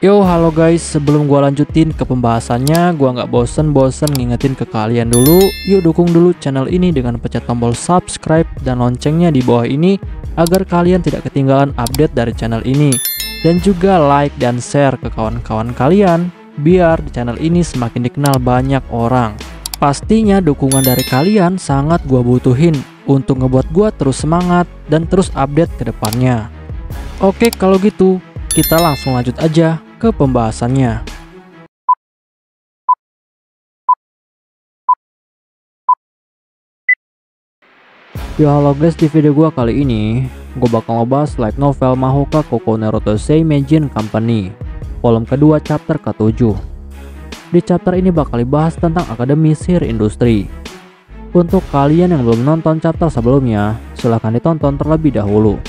Yo, halo guys, sebelum gua lanjutin ke pembahasannya, gua nggak bosen-bosen ngingetin ke kalian dulu. Yuk dukung dulu channel ini dengan pencet tombol subscribe dan loncengnya di bawah ini agar kalian tidak ketinggalan update dari channel ini. Dan juga like dan share ke kawan-kawan kalian biar di channel ini semakin dikenal banyak orang. Pastinya dukungan dari kalian sangat gua butuhin untuk ngebuat gua terus semangat dan terus update ke depannya. Oke, kalau gitu kita langsung lanjut aja ke pembahasannya. Yo, halo guys, di video gua kali ini gue bakal ngebahas light novel Mahoka Koko Narotosei Meijin Company volume kedua chapter ke-7. Di chapter ini bakal dibahas tentang Akademi Sihir Industri. Untuk kalian yang belum nonton chapter sebelumnya, silahkan ditonton terlebih dahulu.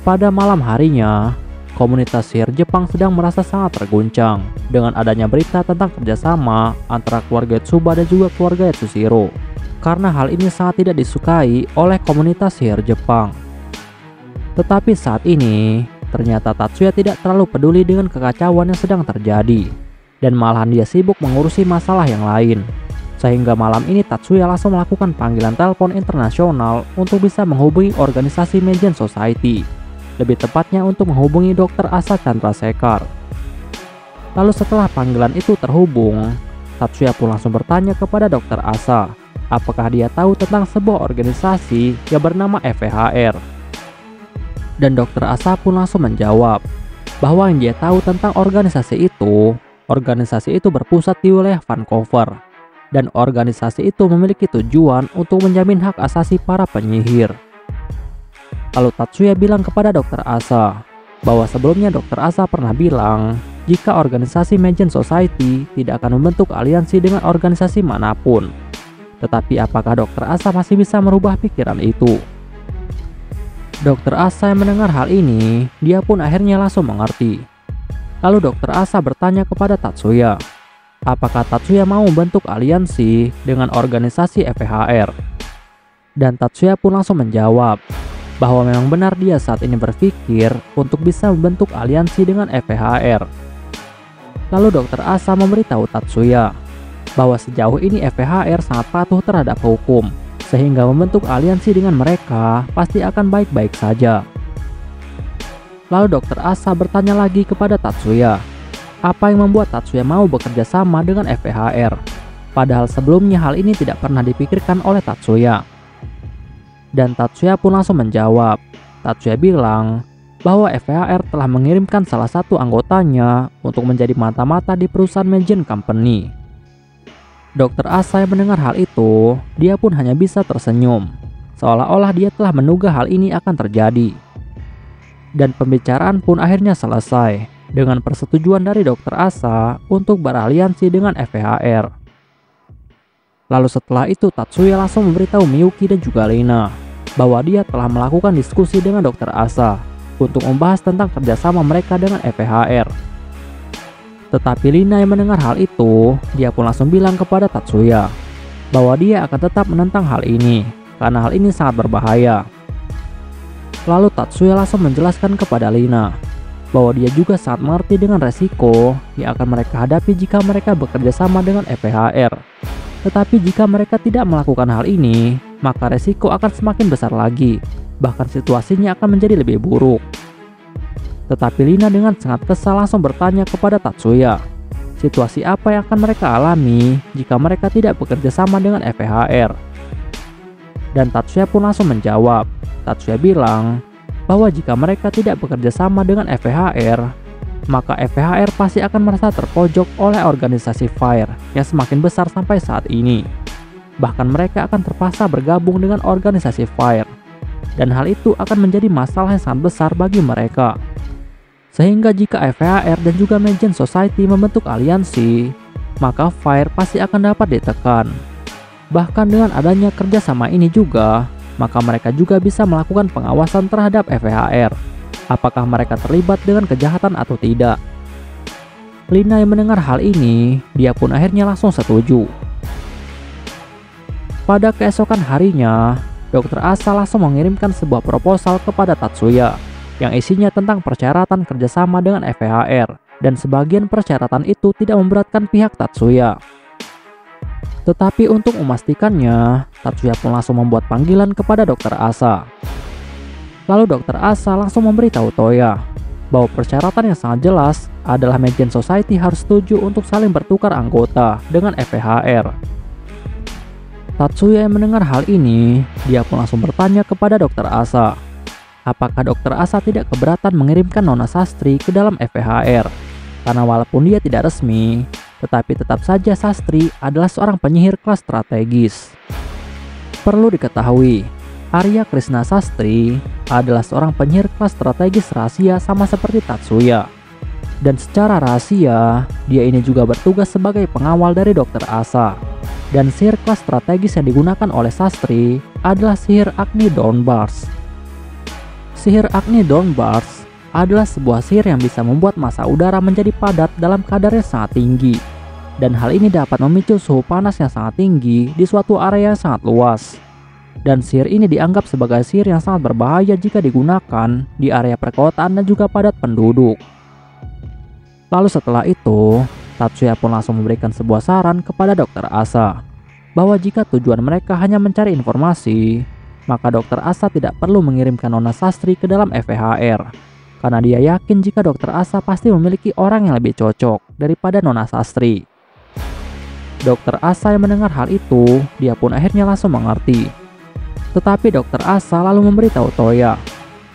Pada malam harinya, komunitas sihir Jepang sedang merasa sangat terguncang dengan adanya berita tentang kerjasama antara keluarga Tsuba dan juga keluarga Yatsushiro, karena hal ini sangat tidak disukai oleh komunitas sihir Jepang. Tetapi saat ini, ternyata Tatsuya tidak terlalu peduli dengan kekacauan yang sedang terjadi, dan malahan dia sibuk mengurusi masalah yang lain. Sehingga malam ini Tatsuya langsung melakukan panggilan telepon internasional untuk bisa menghubungi organisasi Meijin Society. Lebih tepatnya untuk menghubungi Dr. Asa Chandrasekhar. Lalu setelah panggilan itu terhubung, Tatsuya pun langsung bertanya kepada Dr. Asa, apakah dia tahu tentang sebuah organisasi yang bernama FEHR. Dan Dr. Asa pun langsung menjawab bahwa yang dia tahu tentang organisasi itu berpusat di wilayah Vancouver. Dan organisasi itu memiliki tujuan untuk menjamin hak asasi para penyihir. Lalu Tatsuya bilang kepada Dr. Asa bahwa sebelumnya Dr. Asa pernah bilang jika organisasi Meijin Society tidak akan membentuk aliansi dengan organisasi manapun. Tetapi apakah Dr. Asa masih bisa merubah pikiran itu? Dr. Asa yang mendengar hal ini, dia pun akhirnya langsung mengerti. Lalu Dr. Asa bertanya kepada Tatsuya, apakah Tatsuya mau membentuk aliansi dengan organisasi FEHR? Dan Tatsuya pun langsung menjawab bahwa memang benar dia saat ini berpikir untuk bisa membentuk aliansi dengan FEHR. Lalu Dr. Asa memberitahu Tatsuya bahwa sejauh ini FEHR sangat patuh terhadap hukum, sehingga membentuk aliansi dengan mereka pasti akan baik-baik saja. Lalu Dr. Asa bertanya lagi kepada Tatsuya, apa yang membuat Tatsuya mau bekerja sama dengan FEHR, padahal sebelumnya hal ini tidak pernah dipikirkan oleh Tatsuya. Dan Tatsuya pun langsung menjawab. Tatsuya bilang bahwa FEHR telah mengirimkan salah satu anggotanya untuk menjadi mata-mata di perusahaan Meijin Company. Dr. Asa yang mendengar hal itu, dia pun hanya bisa tersenyum, seolah-olah dia telah menduga hal ini akan terjadi. Dan pembicaraan pun akhirnya selesai dengan persetujuan dari Dr. Asa untuk beraliansi dengan FEHR. Lalu setelah itu Tatsuya langsung memberitahu Miyuki dan juga Lina bahwa dia telah melakukan diskusi dengan Dr. Asa untuk membahas tentang kerjasama mereka dengan FEHR. Tetapi Lina yang mendengar hal itu, dia pun langsung bilang kepada Tatsuya bahwa dia akan tetap menentang hal ini karena hal ini sangat berbahaya. Lalu Tatsuya langsung menjelaskan kepada Lina bahwa dia juga sangat mengerti dengan resiko yang akan mereka hadapi jika mereka bekerja sama dengan FEHR. Tetapi jika mereka tidak melakukan hal ini, maka resiko akan semakin besar lagi, bahkan situasinya akan menjadi lebih buruk. Tetapi Lina dengan sangat kesal langsung bertanya kepada Tatsuya, situasi apa yang akan mereka alami jika mereka tidak bekerja sama dengan FEHR? Dan Tatsuya pun langsung menjawab. Tatsuya bilang bahwa jika mereka tidak bekerja sama dengan FEHR, maka FEHR pasti akan merasa terpojok oleh organisasi FIRE yang semakin besar sampai saat ini. Bahkan mereka akan terpaksa bergabung dengan organisasi FIRE, dan hal itu akan menjadi masalah yang sangat besar bagi mereka. Sehingga jika FEHR dan juga Meijin Society membentuk aliansi, maka FIRE pasti akan dapat ditekan. Bahkan dengan adanya kerjasama ini juga, maka mereka juga bisa melakukan pengawasan terhadap FEHR. Apakah mereka terlibat dengan kejahatan atau tidak? Lina yang mendengar hal ini, dia pun akhirnya langsung setuju. Pada keesokan harinya, Dr. Asa langsung mengirimkan sebuah proposal kepada Tatsuya yang isinya tentang persyaratan kerjasama dengan FVHR, dan sebagian persyaratan itu tidak memberatkan pihak Tatsuya. Tetapi untuk memastikannya, Tatsuya pun langsung membuat panggilan kepada Dr. Asa. Lalu Dr. Asa langsung memberitahu Toya bahwa persyaratan yang sangat jelas adalah Meijin Society harus setuju untuk saling bertukar anggota dengan FVHR. Tatsuya yang mendengar hal ini, dia pun langsung bertanya kepada Dr. Asa, apakah Dr. Asa tidak keberatan mengirimkan Nona Sastri ke dalam FVHR? Karena walaupun dia tidak resmi, tetapi tetap saja Sastri adalah seorang penyihir kelas strategis. Perlu diketahui, Arya Krishna Sastri adalah seorang penyihir kelas strategis rahasia sama seperti Tatsuya. Dan secara rahasia, dia ini juga bertugas sebagai pengawal dari Dr. Asa. Dan sihir kelas strategis yang digunakan oleh Sastri adalah sihir Agni Dawnburst. Sihir Agni Dawnburst adalah sebuah sihir yang bisa membuat massa udara menjadi padat dalam kadar yang sangat tinggi. Dan hal ini dapat memicu suhu panas yang sangat tinggi di suatu area yang sangat luas. Dan sihir ini dianggap sebagai sihir yang sangat berbahaya jika digunakan di area perkotaan dan juga padat penduduk. Lalu setelah itu, Tatsuya pun langsung memberikan sebuah saran kepada Dr. Asa bahwa jika tujuan mereka hanya mencari informasi, maka Dr. Asa tidak perlu mengirimkan Nona Sastri ke dalam FVHR, karena dia yakin jika Dr. Asa pasti memiliki orang yang lebih cocok daripada Nona Sastri. Dr. Asa yang mendengar hal itu, dia pun akhirnya langsung mengerti. Tetapi Dr. Asa lalu memberitahu Toya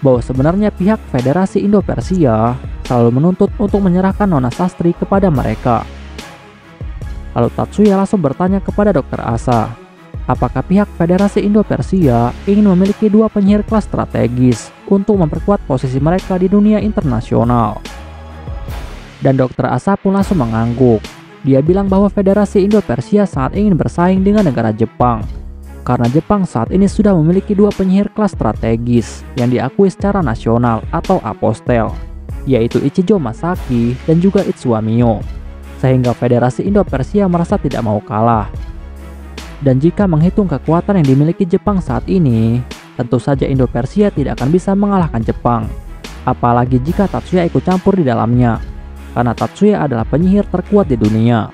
bahwa sebenarnya pihak Federasi Indo-Persia selalu menuntut untuk menyerahkan Nona Sastri kepada mereka. Lalu Tatsuya langsung bertanya kepada Dr. Asa, apakah pihak Federasi Indo-Persia ingin memiliki dua penyihir kelas strategis untuk memperkuat posisi mereka di dunia internasional? Dan Dr. Asa pun langsung mengangguk. Dia bilang bahwa Federasi Indo-Persia sangat ingin bersaing dengan negara Jepang, karena Jepang saat ini sudah memiliki dua penyihir kelas strategis yang diakui secara nasional atau apostel, yaitu Ichijo Masaki dan juga Itsuwa Mio, sehingga Federasi Indo-Persia merasa tidak mau kalah. Dan jika menghitung kekuatan yang dimiliki Jepang saat ini, tentu saja Indo-Persia tidak akan bisa mengalahkan Jepang, apalagi jika Tatsuya ikut campur di dalamnya, karena Tatsuya adalah penyihir terkuat di dunia.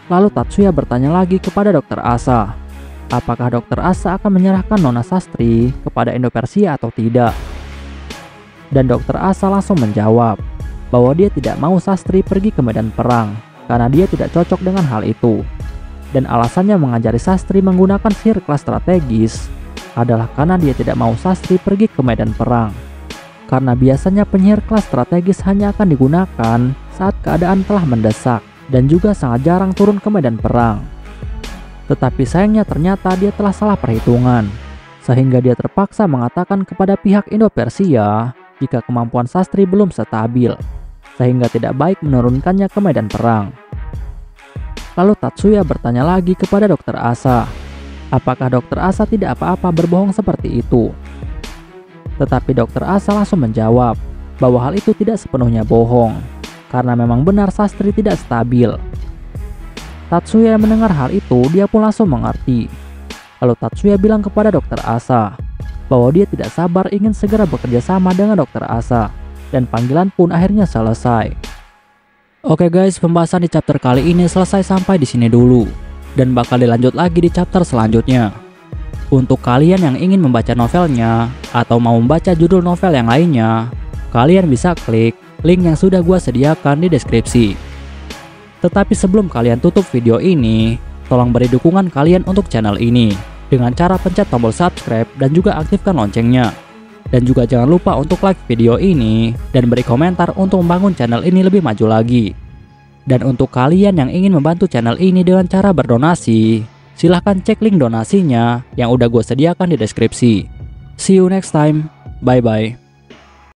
Lalu Tatsuya bertanya lagi kepada Dr. Asa, apakah Dr. Asa akan menyerahkan Nona Sastri kepada Indo-Persia atau tidak? Dan Dr. Asa langsung menjawab bahwa dia tidak mau Sastri pergi ke medan perang karena dia tidak cocok dengan hal itu. Dan alasannya mengajari Sastri menggunakan sihir kelas strategis adalah karena dia tidak mau Sastri pergi ke medan perang. Karena biasanya penyihir kelas strategis hanya akan digunakan saat keadaan telah mendesak dan juga sangat jarang turun ke medan perang. Tetapi sayangnya ternyata dia telah salah perhitungan, sehingga dia terpaksa mengatakan kepada pihak Indo-Persia jika kemampuan Sastri belum stabil, sehingga tidak baik menurunkannya ke medan perang. Lalu Tatsuya bertanya lagi kepada Dr. Asa, apakah Dr. Asa tidak apa-apa berbohong seperti itu? Tetapi Dr. Asa langsung menjawab bahwa hal itu tidak sepenuhnya bohong, karena memang benar Sastri tidak stabil. Tatsuya yang mendengar hal itu, dia pun langsung mengerti. Lalu Tatsuya bilang kepada Dr. Asa bahwa dia tidak sabar ingin segera bekerja sama dengan Dr. Asa, dan panggilan pun akhirnya selesai. Oke guys, pembahasan di chapter kali ini selesai sampai di sini dulu, dan bakal dilanjut lagi di chapter selanjutnya. Untuk kalian yang ingin membaca novelnya atau mau membaca judul novel yang lainnya, kalian bisa klik link yang sudah gua sediakan di deskripsi. Tetapi sebelum kalian tutup video ini, tolong beri dukungan kalian untuk channel ini dengan cara pencet tombol subscribe dan juga aktifkan loncengnya. Dan juga jangan lupa untuk like video ini dan beri komentar untuk membangun channel ini lebih maju lagi. Dan untuk kalian yang ingin membantu channel ini dengan cara berdonasi, silahkan cek link donasinya yang udah gue sediakan di deskripsi. See you next time, bye bye.